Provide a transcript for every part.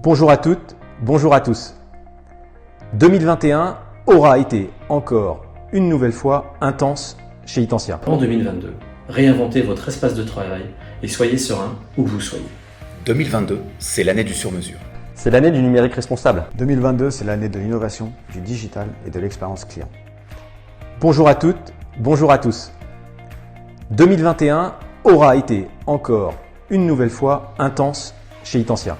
Bonjour à toutes, bonjour à tous. 2021 aura été encore une nouvelle fois intense chez Itensia. En 2022, réinventez votre espace de travail et soyez serein où que vous soyez. 2022, c'est l'année du sur-mesure. C'est l'année du numérique responsable. 2022, c'est l'année de l'innovation, du digital et de l'expérience client. Bonjour à toutes, bonjour à tous. 2021 aura été encore une nouvelle fois intense chez Itensia.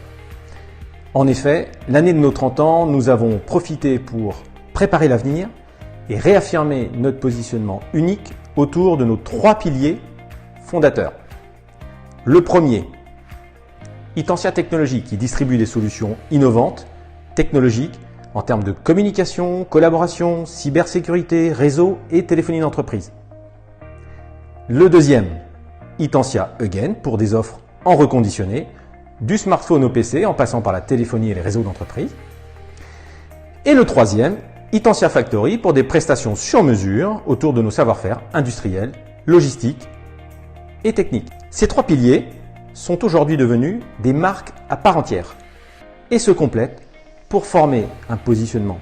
En effet, l'année de nos 30 ans, nous avons profité pour préparer l'avenir et réaffirmer notre positionnement unique autour de nos 3 piliers fondateurs. Le premier, Itensia Technologies, qui distribue des solutions innovantes, technologiques, en termes de communication, collaboration, cybersécurité, réseau et téléphonie d'entreprise. Le deuxième, Itensia Again, pour des offres en reconditionné, du smartphone au PC en passant par la téléphonie et les réseaux d'entreprise. Et le troisième, Itensia Factory, pour des prestations sur mesure autour de nos savoir-faire industriels, logistiques et techniques. Ces 3 piliers sont aujourd'hui devenus des marques à part entière et se complètent pour former un positionnement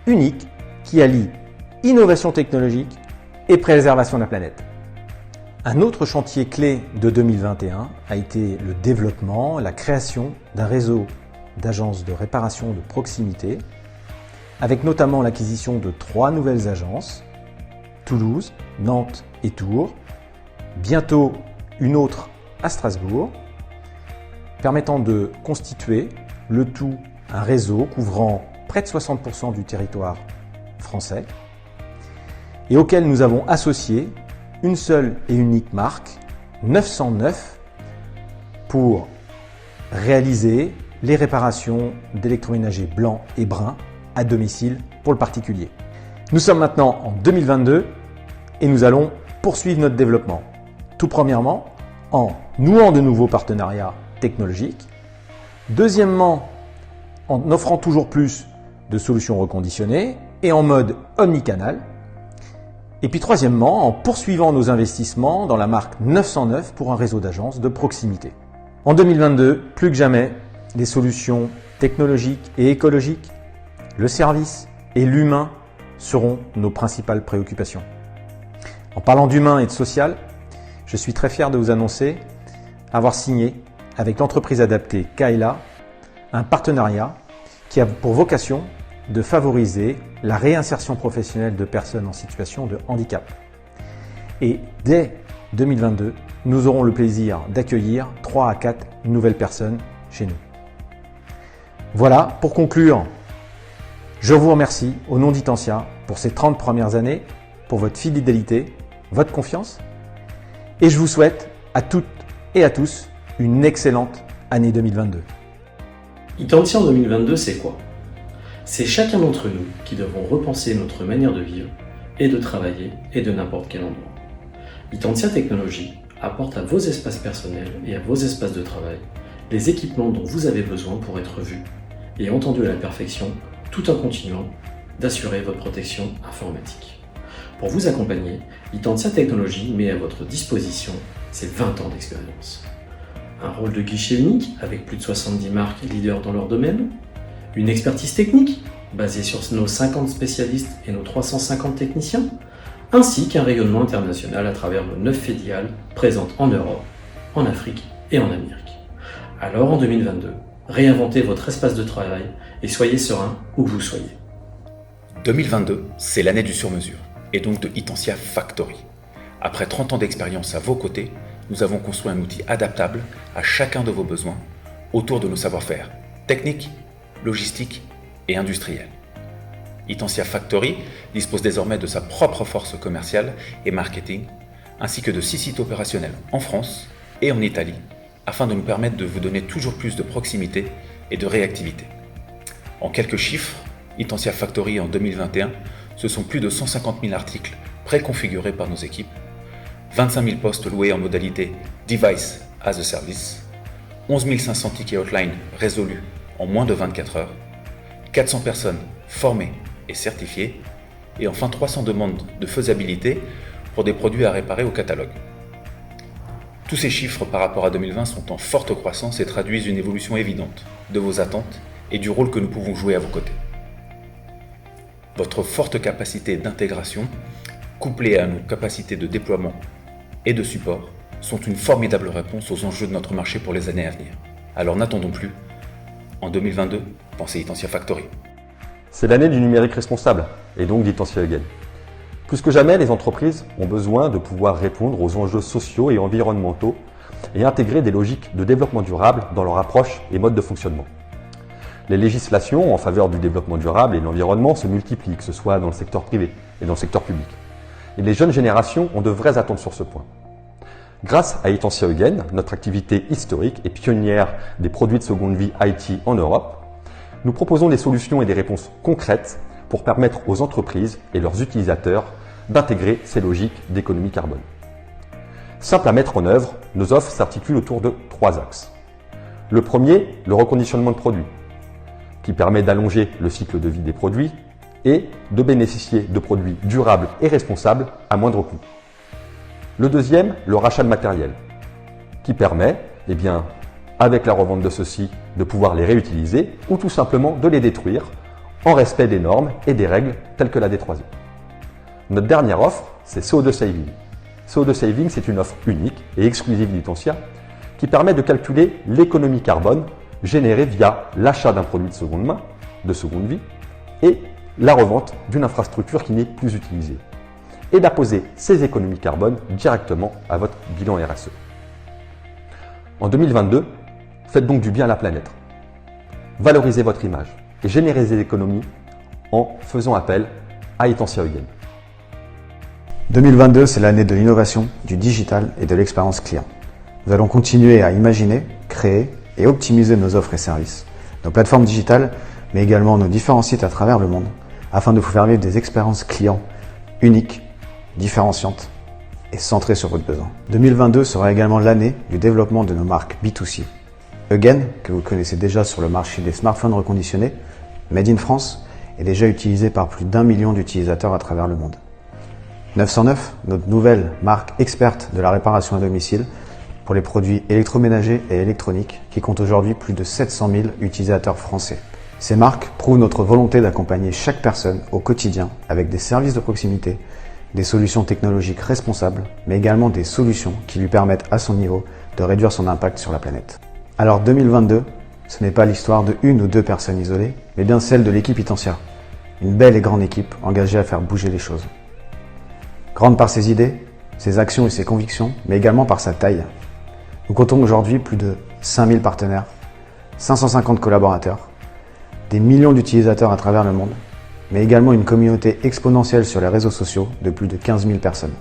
unique qui allie innovation technologique et préservation de la planète. Un autre chantier clé de 2021 a été le développement, la création d'un réseau d'agences de réparation de proximité, avec notamment l'acquisition de 3 nouvelles agences, Toulouse, Nantes et Tours, bientôt une autre à Strasbourg, permettant de constituer le tout un réseau couvrant près de 60% du territoire français et auquel nous avons associé une seule et unique marque, 909, pour réaliser les réparations d'électroménagers blancs et bruns à domicile pour le particulier. Nous sommes maintenant en 2022 et nous allons poursuivre notre développement. Tout premièrement, en nouant de nouveaux partenariats technologiques. Deuxièmement, en offrant toujours plus de solutions reconditionnées et en mode omnicanal. Et puis troisièmement, en poursuivant nos investissements dans la marque 909 pour un réseau d'agences de proximité. En 2022, plus que jamais, les solutions technologiques et écologiques, le service et l'humain seront nos principales préoccupations. En parlant d'humain et de social, je suis très fier de vous annoncer avoir signé avec l'entreprise adaptée Kaela un partenariat qui a pour vocation de favoriser la réinsertion professionnelle de personnes en situation de handicap. Et dès 2022, nous aurons le plaisir d'accueillir 3 à 4 nouvelles personnes chez nous. Voilà, pour conclure, je vous remercie au nom d'Itensia pour ces 30 premières années, pour votre fidélité, votre confiance, et je vous souhaite à toutes et à tous une excellente année 2022. Itensia en 2022, c'est quoi? C'est chacun d'entre nous qui devons repenser notre manière de vivre et de travailler et de n'importe quel endroit. Itensia Technologies apporte à vos espaces personnels et à vos espaces de travail les équipements dont vous avez besoin pour être vus et entendus à la perfection, tout en continuant d'assurer votre protection informatique. Pour vous accompagner, Itensia Technologies met à votre disposition ses 20 ans d'expérience. Un rôle de guichet unique avec plus de 70 marques leaders dans leur domaine, une expertise technique basée sur nos 50 spécialistes et nos 350 techniciens, ainsi qu'un rayonnement international à travers nos 9 filiales présentes en Europe, en Afrique et en Amérique. Alors en 2022, réinventez votre espace de travail et soyez serein où que vous soyez. 2022, c'est l'année du sur-mesure et donc de Itensia Factory. Après 30 ans d'expérience à vos côtés, nous avons construit un outil adaptable à chacun de vos besoins autour de nos savoir-faire techniques, logistiques et industriels. Itensia Factory dispose désormais de sa propre force commerciale et marketing, ainsi que de 6 sites opérationnels en France et en Italie, afin de nous permettre de vous donner toujours plus de proximité et de réactivité. En quelques chiffres, Itensia Factory en 2021, ce sont plus de 150 000 articles préconfigurés par nos équipes, 25 000 postes loués en modalité Device as a Service, 11 500 tickets hotline résolus en moins de 24 heures, 400 personnes formées et certifiées, et enfin 300 demandes de faisabilité pour des produits à réparer au catalogue. Tous ces chiffres par rapport à 2020 sont en forte croissance et traduisent une évolution évidente de vos attentes et du rôle que nous pouvons jouer à vos côtés. Votre forte capacité d'intégration, couplée à nos capacités de déploiement et de support, sont une formidable réponse aux enjeux de notre marché pour les années à venir. Alors n'attendons plus. En 2022, pensez Itentia Factory. C'est l'année du numérique responsable et donc d'Itentia Eugen. Plus que jamais, les entreprises ont besoin de pouvoir répondre aux enjeux sociaux et environnementaux et intégrer des logiques de développement durable dans leur approche et mode de fonctionnement. Les législations en faveur du développement durable et de l'environnement se multiplient, que ce soit dans le secteur privé et dans le secteur public. Et les jeunes générations ont de vraies attentes sur ce point. Grâce à Itentia Eugen, notre activité historique et pionnière des produits de seconde vie IT en Europe, nous proposons des solutions et des réponses concrètes pour permettre aux entreprises et leurs utilisateurs d'intégrer ces logiques d'économie carbone. Simple à mettre en œuvre, nos offres s'articulent autour de 3 axes. Le premier, le reconditionnement de produits, qui permet d'allonger le cycle de vie des produits et de bénéficier de produits durables et responsables à moindre coût. Le deuxième, le rachat de matériel, qui permet, avec la revente de ceux-ci, de pouvoir les réutiliser ou tout simplement de les détruire en respect des normes et des règles telles que la D3E. Notre dernière offre, c'est CO2 Saving. CO2 Saving, c'est une offre unique et exclusive d'Itentia qui permet de calculer l'économie carbone générée via l'achat d'un produit de seconde main, de seconde vie, et la revente d'une infrastructure qui n'est plus utilisée, et d'apposer ces économies carbone directement à votre bilan RSE. En 2022, faites donc du bien à la planète. Valorisez votre image et générez des économies en faisant appel à Itentia Eugen. 2022, c'est l'année de l'innovation, du digital et de l'expérience client. Nous allons continuer à imaginer, créer et optimiser nos offres et services, nos plateformes digitales, mais également nos différents sites à travers le monde, afin de vous faire vivre des expériences clients uniques, différenciantes et centrées sur votre besoin. 2022 sera également l'année du développement de nos marques B2C. Eugen, que vous connaissez déjà sur le marché des smartphones reconditionnés, Made in France, est déjà utilisé par plus d'1 million d'utilisateurs à travers le monde. 909, notre nouvelle marque experte de la réparation à domicile pour les produits électroménagers et électroniques qui compte aujourd'hui plus de 700 000 utilisateurs français. Ces marques prouvent notre volonté d'accompagner chaque personne au quotidien avec des services de proximité, des solutions technologiques responsables, mais également des solutions qui lui permettent à son niveau de réduire son impact sur la planète. Alors 2022, ce n'est pas l'histoire de une ou deux personnes isolées, mais bien celle de l'équipe Itentia. Une belle et grande équipe engagée à faire bouger les choses. Grande par ses idées, ses actions et ses convictions, mais également par sa taille. Nous comptons aujourd'hui plus de 5000 partenaires, 550 collaborateurs, des millions d'utilisateurs à travers le monde, mais également une communauté exponentielle sur les réseaux sociaux de plus de 15 000 personnes.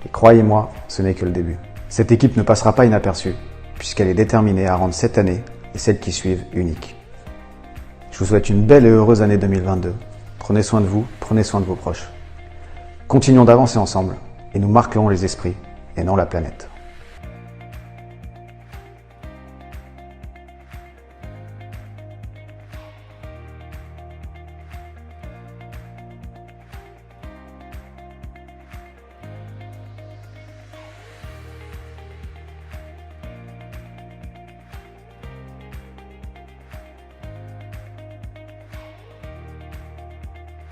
Et croyez-moi, ce n'est que le début. Cette équipe ne passera pas inaperçue, puisqu'elle est déterminée à rendre cette année et celles qui suivent uniques. Je vous souhaite une belle et heureuse année 2022. Prenez soin de vous, prenez soin de vos proches. Continuons d'avancer ensemble et nous marquerons les esprits et non la planète.